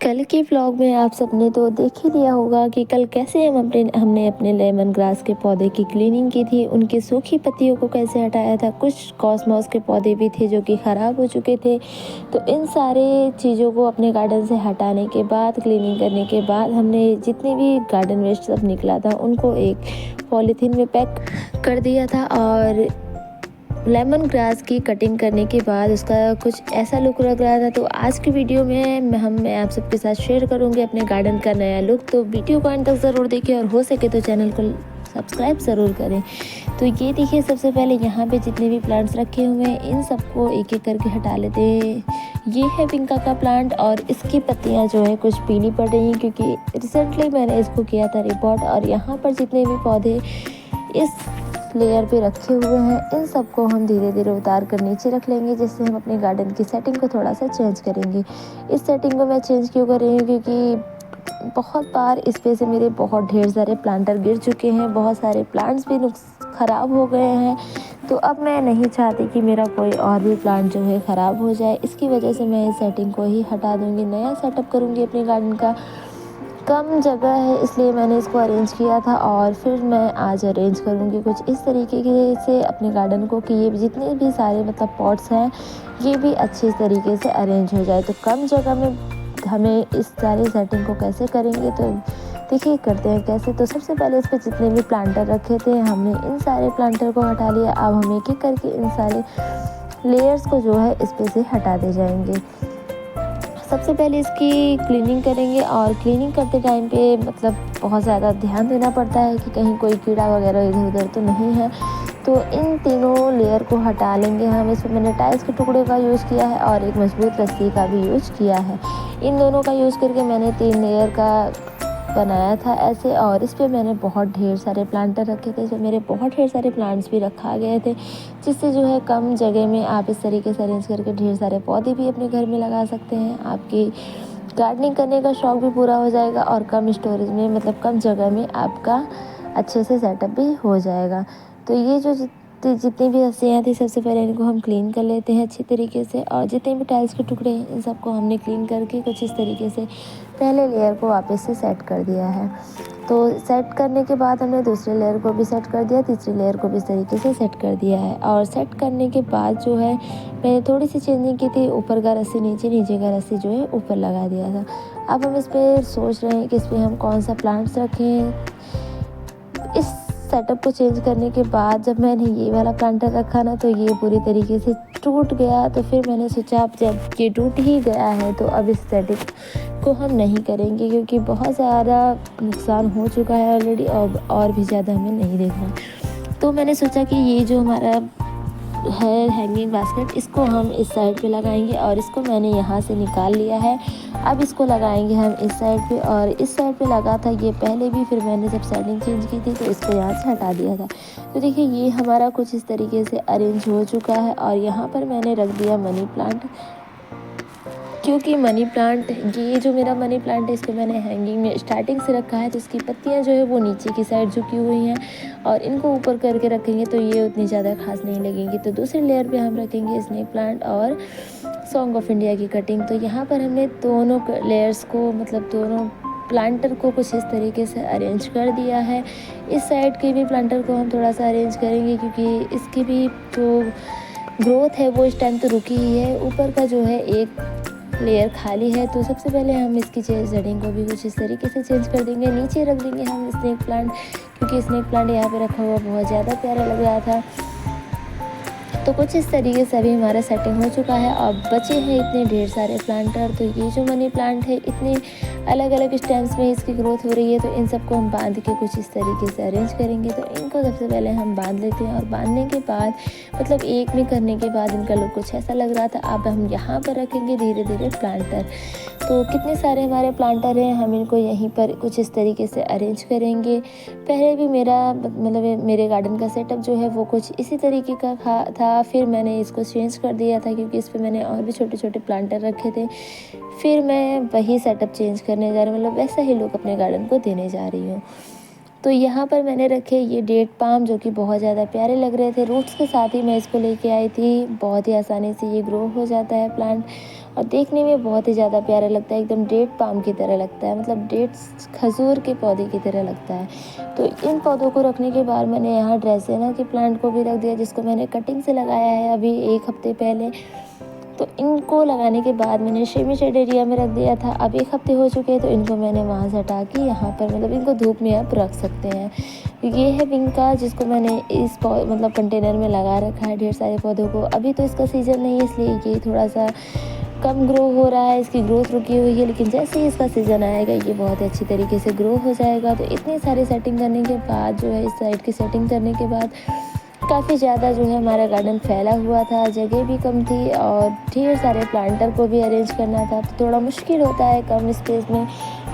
कल के व्लॉग में आप सबने तो देख ही लिया होगा कि कल कैसे हमने अपने लेमन ग्रास के पौधे की क्लीनिंग की थी, उनकी सूखी पत्तियों को कैसे हटाया था। कुछ कॉस्मोस के पौधे भी थे जो कि ख़राब हो चुके थे। तो इन सारे चीज़ों को अपने गार्डन से हटाने के बाद, क्लीनिंग करने के बाद, हमने जितने भी गार्डन वेस्ट सब निकला था उनको एक पॉलीथीन में पैक कर दिया था। और लेमन ग्रास की कटिंग करने के बाद उसका कुछ ऐसा लुक लग रहा था। तो आज की वीडियो में मैं आप सबके साथ शेयर करूंगी अपने गार्डन का नया लुक। तो वीडियो को अंत तक ज़रूर देखिए और हो सके तो चैनल को सब्सक्राइब ज़रूर करें। तो ये देखिए, सबसे पहले यहाँ पे जितने भी प्लांट्स रखे हुए हैं इन सबको एक एक करके हटा लेते हैं। ये है पिंका का प्लांट और इसकी पत्तियाँ जो है कुछ पीली पड़ रही हैं क्योंकि रिसेंटली मैंने इसको किया था रिपोर्ट। और यहाँ पर जितने भी पौधे इस लेयर पे रखे हुए हैं इन सबको हम धीरे धीरे उतार कर नीचे रख लेंगे, जिससे हम अपने गार्डन की सेटिंग को थोड़ा सा चेंज करेंगे। इस सेटिंग को मैं चेंज क्यों कर रही हूँ, क्योंकि बहुत बार इस पे से मेरे बहुत ढेर सारे प्लांटर गिर चुके हैं, बहुत सारे प्लांट्स भी ख़राब हो गए हैं। तो अब मैं नहीं चाहती कि मेरा कोई और भी प्लांट जो है ख़राब हो जाए। इसकी वजह से मैं इस सेटिंग को ही हटा दूँगी, नया सेटअप करूँगी अपने गार्डन का। कम जगह है इसलिए मैंने इसको अरेंज किया था और फिर मैं आज अरेंज करूँगी कुछ इस तरीके से अपने गार्डन को कि ये जितने भी सारे मतलब पॉट्स हैं ये भी अच्छे तरीके से अरेंज हो जाए। तो कम जगह में हमें इस सारी सेटिंग को कैसे करेंगे, तो देखिए करते हैं कैसे। तो सबसे पहले इस पर जितने भी प्लांटर रखे थे हमने इन सारे प्लांटर को हटा लिया। अब हम एक एक करके इन सारे लेयर्स को जो है इस पे से हटा दे जाएंगे। सबसे पहले इसकी क्लीनिंग करेंगे और क्लीनिंग करते टाइम पे मतलब बहुत ज़्यादा ध्यान देना पड़ता है कि कहीं कोई कीड़ा वगैरह इधर उधर तो नहीं है। तो इन तीनों लेयर को हटा लेंगे हम। इसमें मैंने टाइल्स के टुकड़े का यूज़ किया है और एक मजबूत रस्सी का भी यूज़ किया है। इन दोनों का यूज़ करके मैंने 3 लेयर का बनाया था ऐसे। और इस पे मैंने बहुत ढेर सारे प्लांटर रखे थे, जो मेरे बहुत ढेर सारे प्लांट्स भी रखा गए थे, जिससे जो है कम जगह में आप इस तरीके से अरेंज करके ढेर सारे पौधे भी अपने घर में लगा सकते हैं। आपकी गार्डनिंग करने का शौक़ भी पूरा हो जाएगा और कम स्टोरेज में मतलब कम जगह में आपका अच्छे से सेटअप भी हो जाएगा। तो ये जो जितनी भी रस्सियाँ थी सबसे पहले इनको हम क्लीन कर लेते हैं अच्छी तरीके से। और जितने भी टाइल्स के टुकड़े हैं इन सबको हमने क्लीन करके कुछ इस तरीके से पहले लेयर को वापस से सेट कर दिया है। तो सेट करने के बाद हमने दूसरे लेयर को भी सेट कर दिया, तीसरी लेयर को भी इस तरीके से सेट कर दिया है। और सेट करने के बाद जो है मैंने थोड़ी सी चेंजिंग की थी, ऊपर का रस्सी नीचे, नीचे का रस्सी जो है ऊपर लगा दिया था। अब हम इस पर सोच रहे हैं कि इस पर हम कौन सा प्लांट्स रखें। इस सेटअप को चेंज करने के बाद जब मैंने ये वाला प्लांटर रखा ना तो ये पूरी तरीके से टूट गया। तो फिर मैंने सोचा अब जब ये टूट ही गया है तो अब इस सेटिंग को हम नहीं करेंगे, क्योंकि बहुत ज़्यादा नुकसान हो चुका है ऑलरेडी और भी ज़्यादा हमें नहीं देखना। तो मैंने सोचा कि ये जो हमारा है हैंगिंग बास्केट, इसको हम इस साइड पे लगाएंगे और इसको मैंने यहाँ से निकाल लिया है। अब इसको लगाएंगे हम इस साइड पे और इस साइड पे लगा था ये पहले भी, फिर मैंने जब सेटिंग चेंज की थी तो इसको यहाँ से हटा दिया था। तो देखिए ये हमारा कुछ इस तरीके से अरेंज हो चुका है। और यहाँ पर मैंने रख दिया मनी प्लांट, क्योंकि मनी प्लांट ये जो मेरा मनी प्लांट है इसको मैंने हैंगिंग में स्टार्टिंग से रखा है, तो इसकी पत्तियां जो है वो नीचे की साइड झुकी हुई हैं और इनको ऊपर करके रखेंगे तो ये उतनी ज़्यादा खास नहीं लगेंगी। तो दूसरे लेयर पे हम रखेंगे स्नेक प्लांट और सॉन्ग ऑफ इंडिया की कटिंग। तो यहाँ पर हमने दोनों लेयर्स को मतलब दोनों प्लांटर को कुछ इस तरीके से अरेंज कर दिया है। इस साइड के भी प्लांटर को हम थोड़ा सा अरेंज करेंगे, क्योंकि इसकी भी जो ग्रोथ है वो इस टाइम तो रुकी ही है। ऊपर का जो है एक लेयर खाली है, तो सबसे पहले हम इसकी सेटिंग को भी कुछ इस तरीके से चेंज कर देंगे। नीचे रख देंगे हम स्नेक प्लांट, क्योंकि स्नेक प्लांट यहाँ पे रखा हुआ बहुत ज़्यादा प्यारा लग रहा था। तो कुछ इस तरीके से अभी हमारा सेटिंग हो चुका है। अब बचे हैं इतने ढेर सारे प्लांटर। तो ये जो मनी प्लांट है इतने अलग अलग स्टेम्स में इसकी ग्रोथ हो रही है, तो इन सबको हम बांध के कुछ इस तरीके से अरेंज करेंगे। तो इनको सबसे पहले हम बांध लेते हैं और बांधने के बाद मतलब एक में करने के बाद इनका लुक कुछ ऐसा लग रहा था। अब हम यहाँ पर रखेंगे धीरे धीरे प्लांटर। तो कितने सारे हमारे प्लांटर हैं, हम इनको यहीं पर कुछ इस तरीके से अरेंज करेंगे। पहले भी मेरा मतलब मेरे गार्डन का सेटअप जो है वो कुछ इसी तरीके का था, फिर मैंने इसको चेंज कर दिया था क्योंकि इस पर मैंने और भी छोटे छोटे प्लांटर रखे थे। फिर मैं वही सेटअप चेंज करने जा रही हूँ, मतलब वैसा ही लुक अपने गार्डन को देने जा रही हूँ। तो यहाँ पर मैंने रखे ये डेट पाम, जो कि बहुत ज़्यादा प्यारे लग रहे थे। रूट्स के साथ ही मैं इसको लेके आई थी, बहुत ही आसानी से ये ग्रो हो जाता है प्लांट। और देखने में बहुत ही ज़्यादा प्यारा लगता है, एकदम डेट पाम की तरह लगता है, मतलब डेट्स खजूर के पौधे की तरह लगता है। तो इन पौधों को रखने के बाद मैंने यहाँ ड्रेसेना के प्लांट को भी रख दिया, जिसको मैंने कटिंग से लगाया है अभी 1 हफ्ते पहले। तो इनको लगाने के बाद मैंने सेमी शेड एरिया में रख दिया था। अब 1 हफ्ते हो चुके हैं, तो इनको मैंने वहाँ से हटा के यहाँ पर मतलब इनको धूप में आप रख सकते हैं। ये है विंका, जिसको मैंने इस मतलब कंटेनर में लगा रखा है ढेर सारे पौधों को। अभी तो इसका सीज़न नहीं है, इसलिए ये थोड़ा सा कम ग्रो हो रहा है, इसकी ग्रोथ रुकी हुई है, लेकिन जैसे ही इसका सीज़न आएगा ये बहुत अच्छी तरीके से ग्रो हो जाएगा। तो इतनी सारी सेटिंग करने के बाद जो है, इस साइड की सेटिंग करने के बाद काफ़ी ज़्यादा जो है हमारा गार्डन फैला हुआ था, जगह भी कम थी और ढेर सारे प्लांटर को भी अरेंज करना था। तो थोड़ा मुश्किल होता है कम स्पेस में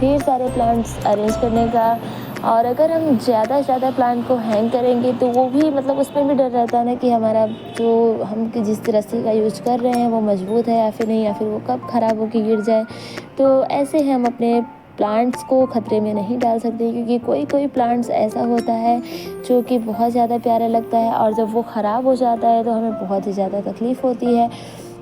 ढेर सारे प्लांट्स अरेंज करने का। और अगर हम ज़्यादा से ज़्यादा प्लांट को हैंग करेंगे तो वो भी मतलब उसमें भी डर रहता है ना कि हमारा जो हम जिस रस्सी का यूज़ कर रहे हैं वो मजबूत है या फिर नहीं, या फिर वो कब ख़राब होकर गिर जाए। तो ऐसे हम अपने प्लांट्स को खतरे में नहीं डाल सकते, क्योंकि कोई कोई प्लांट्स ऐसा होता है जो कि बहुत ज़्यादा प्यारा लगता है और जब वो ख़राब हो जाता है तो हमें बहुत ही ज़्यादा तकलीफ़ होती है।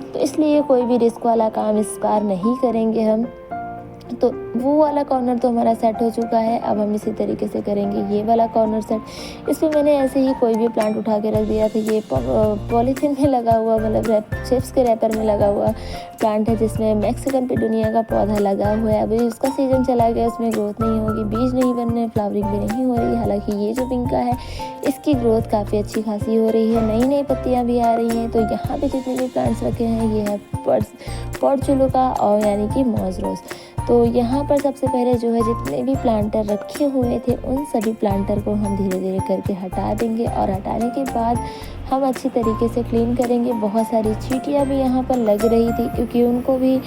तो इसलिए कोई भी रिस्क वाला काम इस बार नहीं करेंगे हम। तो वो वाला कॉर्नर तो हमारा सेट हो चुका है। अब हम इसी तरीके से करेंगे ये वाला कॉर्नर सेट। इसमें मैंने ऐसे ही कोई भी प्लांट उठा के रख दिया था। ये पॉलीथीन में लगा हुआ, मतलब चिप्स के रैपर में लगा हुआ प्लांट है, जिसमें मैक्सिकन पिटूनिया का पौधा लगा हुआ है। अभी उसका सीज़न चला गया, उसमें ग्रोथ नहीं होगी, बीज नहीं बन रहे, फ्लावरिंग भी नहीं हो रही। हालांकि ये जो पिंका है इसकी ग्रोथ काफ़ी अच्छी खासी हो रही है, नई नई पत्तियाँ भी आ रही हैं। तो यहाँ पे जितने भी प्लांट्स रखे हैं ये है पोर्चुलोका और यानी कि मॉज रोज। तो यहाँ पर सबसे पहले जो है जितने भी प्लांटर रखे हुए थे उन सभी प्लांटर को हम धीरे धीरे करके हटा देंगे, और हटाने के बाद हम अच्छी तरीके से क्लीन करेंगे। बहुत सारी चींटियाँ भी यहाँ पर लग रही थी, क्योंकि उनको भी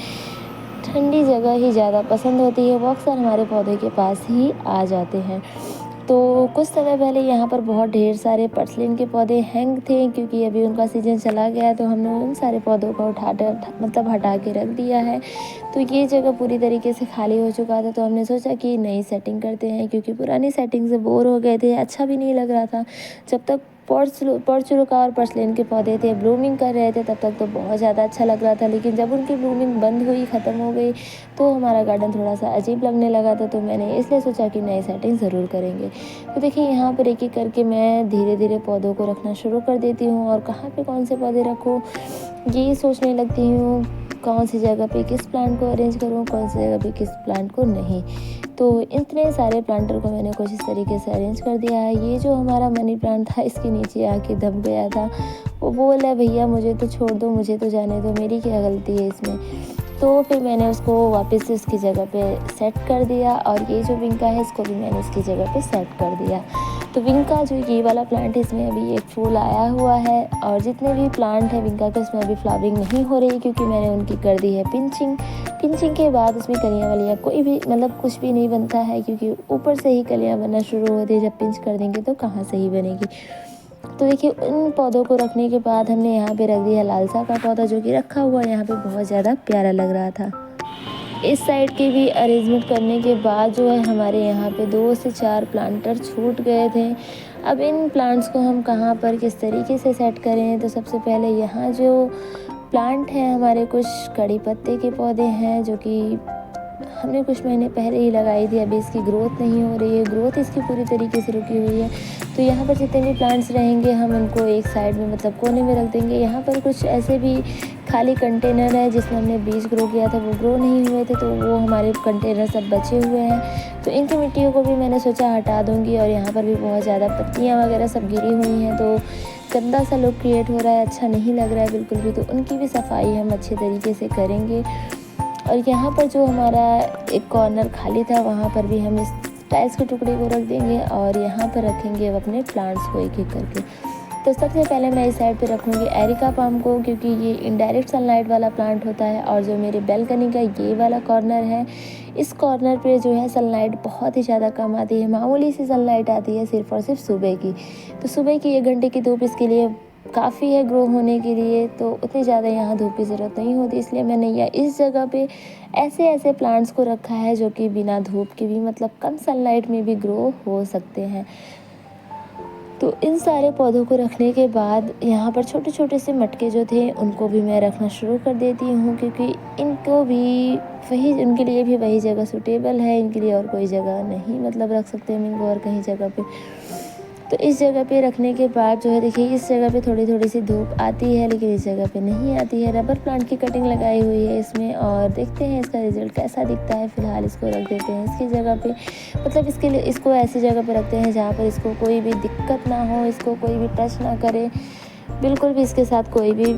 ठंडी जगह ही ज़्यादा पसंद होती है, वो अक्सर हमारे पौधे के पास ही आ जाते हैं। तो कुछ समय पहले यहाँ पर बहुत ढेर सारे पर्सलिन के पौधे हैंग थे, क्योंकि अभी उनका सीज़न चला गया, तो हमने उन सारे पौधों को मतलब हटा के रख दिया है। तो ये जगह पूरी तरीके से खाली हो चुका था, तो हमने सोचा कि नई सेटिंग करते हैं, क्योंकि पुरानी सेटिंग से बोर हो गए थे, अच्छा भी नहीं लग रहा था। जब तक पोर्चुलोका और पर्सलिन के पौधे थे, ब्लूमिंग कर रहे थे, तब तक तो बहुत ज़्यादा अच्छा लग रहा था, लेकिन जब उनकी ब्लूमिंग बंद हुई, ख़त्म हो गई, तो हमारा गार्डन थोड़ा सा अजीब लगने लगा था। तो मैंने इसलिए सोचा कि नई सेटिंग ज़रूर करेंगे। तो देखिए यहाँ पर एक एक करके मैं धीरे धीरे पौधों को रखना शुरू कर देती हूँ, और कहाँ पे कौन से पौधे रखूँ ये सोचने लगती हूँ, कौन सी जगह पे किस प्लांट को अरेंज करूँ, कौन सी जगह पे किस प्लांट को नहीं। तो इतने सारे प्लांटर को मैंने कुछ इस तरीके से अरेंज कर दिया है। ये जो हमारा मनी प्लांट था, इसके नीचे आके दब गया था, वो बोला भैया मुझे तो छोड़ दो, मुझे तो जाने दो, मेरी क्या गलती है इसमें। तो फिर मैंने उसको वापस से उसकी जगह पे सेट कर दिया, और ये जो विंका है इसको भी मैंने इसकी जगह पे सेट कर दिया। तो विंका जो ये वाला प्लांट है, इसमें अभी एक फूल आया हुआ है, और जितने भी प्लांट है विंका के उसमें अभी फ्लावरिंग नहीं हो रही, क्योंकि मैंने उनकी कर दी है पिंचिंग के बाद उसमें कलियाँ वलियाँ कोई भी मतलब कुछ भी नहीं बनता है, क्योंकि ऊपर से ही कलियाँ बनना शुरू होती है, जब पिंच कर देंगे तो कहाँ से ही बनेगी। तो देखिए उन पौधों को रखने के बाद हमने यहाँ पे रख दिया लालसा का पौधा, जो कि रखा हुआ यहाँ पे बहुत ज़्यादा प्यारा लग रहा था। इस साइड की भी अरेंजमेंट करने के बाद जो है हमारे यहाँ पे 2 से 4 प्लांटर छूट गए थे। अब इन प्लांट्स को हम कहाँ पर किस तरीके से सेट करें, तो सबसे पहले यहाँ जो प्लांट हैं हमारे, कुछ कड़ी पत्ते के पौधे हैं, जो कि हमने कुछ महीने पहले ही लगाई थी। अभी इसकी ग्रोथ नहीं हो रही है, ग्रोथ इसकी पूरी तरीके से रुकी हुई है। तो यहाँ पर जितने भी प्लांट्स रहेंगे हम उनको एक साइड में मतलब कोने में रख देंगे। यहाँ पर कुछ ऐसे भी खाली कंटेनर है जिसमें हमने बीज ग्रो किया था, वो ग्रो नहीं हुए थे, तो वो हमारे कंटेनर सब बचे हुए हैं। तो इनकी मिट्टियों को भी मैंने सोचा हटा दूँगी, और यहाँ पर भी बहुत ज़्यादा पत्तियाँ वगैरह सब गिरी हुई हैं, तो गंदा सा लुक क्रिएट हो रहा है, अच्छा नहीं लग रहा है बिल्कुल भी। तो उनकी भी सफाई हम अच्छे तरीके से करेंगे। और यहाँ पर जो हमारा एक कॉर्नर खाली था, वहाँ पर भी हम इस टाइल्स के टुकड़े को रख देंगे, और यहाँ पर रखेंगे अब अपने प्लांट्स को एक एक करके। तो सबसे पहले मैं इस साइड पे रखूँगी एरिका पाम को, क्योंकि ये इनडायरेक्ट सनलाइट वाला प्लांट होता है। और जो मेरे बैल्कनी का ये वाला कॉर्नर है, इस कॉर्नर पे जो है सनलाइट बहुत ही ज़्यादा कम आती है, मामूली सी सनलाइट आती है सिर्फ़ और सिर्फ सुबह की। तो सुबह की 1 घंटे की धूप इसके लिए काफ़ी है ग्रो होने के लिए, तो उतनी ज़्यादा यहाँ धूप की ज़रूरत नहीं होती। इसलिए मैंने यह इस जगह पे ऐसे प्लांट्स को रखा है जो कि बिना धूप के भी मतलब कम सनलाइट में भी ग्रो हो सकते हैं। तो इन सारे पौधों को रखने के बाद यहाँ पर छोटे छोटे से मटके जो थे उनको भी मैं रखना शुरू कर देती हूँ, क्योंकि इनको भी वही, उनके लिए भी वही जगह सूटेबल है, इनके लिए और कोई जगह नहीं मतलब रख सकते हम इनको और कहीं जगह पे। तो इस जगह पे रखने के बाद जो है देखिए, इस जगह पे थोड़ी थोड़ी सी धूप आती है, लेकिन इस जगह पे नहीं आती है। रबर प्लांट की कटिंग लगाई हुई है इसमें, और देखते हैं इसका रिज़ल्ट कैसा दिखता है। फ़िलहाल इसको रख देते हैं इसकी जगह पे, मतलब इसके लिए इसको ऐसी जगह पे रखते हैं जहाँ पर इसको कोई भी दिक्कत ना हो, इसको कोई भी टच ना करे, बिल्कुल भी इसके साथ कोई भी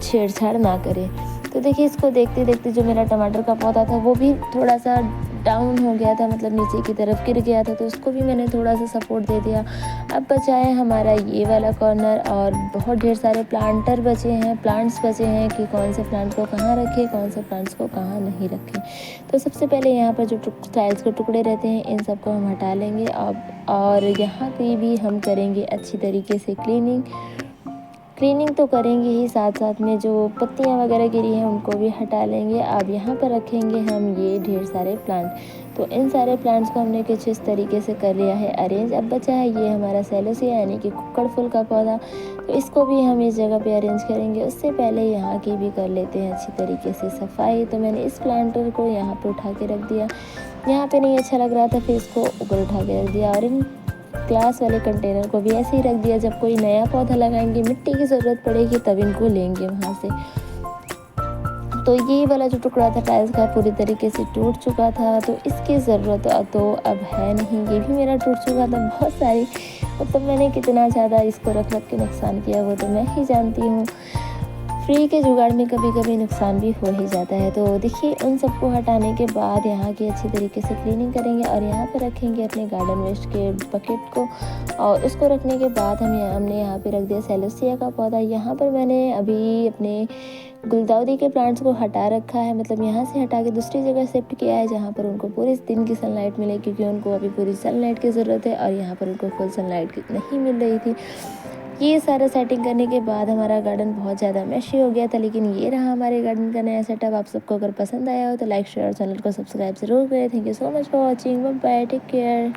छेड़छाड़ ना करे। तो देखिए, इसको देखते देखते जो मेरा टमाटर का पौधा था वो भी थोड़ा सा डाउन हो गया था, मतलब नीचे की तरफ गिर गया था, तो उसको भी मैंने थोड़ा सा सपोर्ट दे दिया। अब बचा है हमारा ये वाला कॉर्नर, और बहुत ढेर सारे प्लांट्स बचे हैं कि कौन से प्लांट को कहाँ रखें, कौन से प्लांट्स को कहाँ नहीं रखें। तो सबसे पहले यहाँ पर जो टाइल्स के टुकड़े रहते हैं इन सबको हम हटा लेंगे अब, और यहाँ पे भी हम करेंगे अच्छी तरीके से क्लीनिंग तो करेंगे ही, साथ साथ में जो पत्तियाँ वगैरह गिरी हैं उनको भी हटा लेंगे। अब यहाँ पर रखेंगे हम ये ढेर सारे प्लांट। तो इन सारे प्लांट्स को हमने कुछ इस तरीके से कर लिया है अरेंज। अब बचा है ये हमारा सेलोसिया यानी कि कुक्कड़ फूल का पौधा, तो इसको भी हम इस जगह पे अरेंज करेंगे। उससे पहले यहाँ की भी कर लेते हैं अच्छी तरीके से सफाई। तो मैंने इस प्लांटर को यहाँ पर उठा के रख दिया, यहाँ पे नहीं अच्छा लग रहा था, फिर इसको ऊपर उठा के रख दिया, और इन ग्लास वाले कंटेनर को भी ऐसे ही रख दिया। जब कोई नया पौधा लगाएंगे, मिट्टी की ज़रूरत पड़ेगी, तब इनको लेंगे वहाँ से। तो ये वाला जो टुकड़ा था टाइल्स का पूरी तरीके से टूट चुका था, तो इसकी ज़रूरत तो अब है नहीं। ये भी मेरा टूट चुका था बहुत सारी, मतलब मैंने कितना ज़्यादा इसको रख के नुकसान किया वो तो मैं ही जानती हूँ। फ्री के जुगाड़ में कभी कभी नुकसान भी हो ही जाता है। तो देखिए, उन सबको हटाने के बाद यहाँ की अच्छी तरीके से क्लीनिंग करेंगे, और यहाँ पर रखेंगे अपने गार्डन वेस्ट के बकेट को। और उसको रखने के बाद हमने यहाँ पे रख दिया सेलोसिया का पौधा। यहाँ पर मैंने अभी अपने गुलदाउदी के प्लांट्स को हटा रखा है, मतलब यहाँ से हटा के दूसरी जगह शिफ्ट किया है जहाँ पर उनको पूरे दिन की सनलाइट मिले, क्योंकि उनको अभी पूरी सनलाइट की ज़रूरत है और यहाँ पर उनको फुल सनलाइट नहीं मिल रही थी। ये सारा सेटिंग करने के बाद हमारा गार्डन बहुत ज़्यादा मैशी हो गया था, लेकिन ये रहा हमारे गार्डन का नया सेटअप। आप सबको अगर पसंद आया हो तो लाइक शेयर और चैनल को सब्सक्राइब ज़रूर करें। Thank you so much for watching. Bye bye, take care.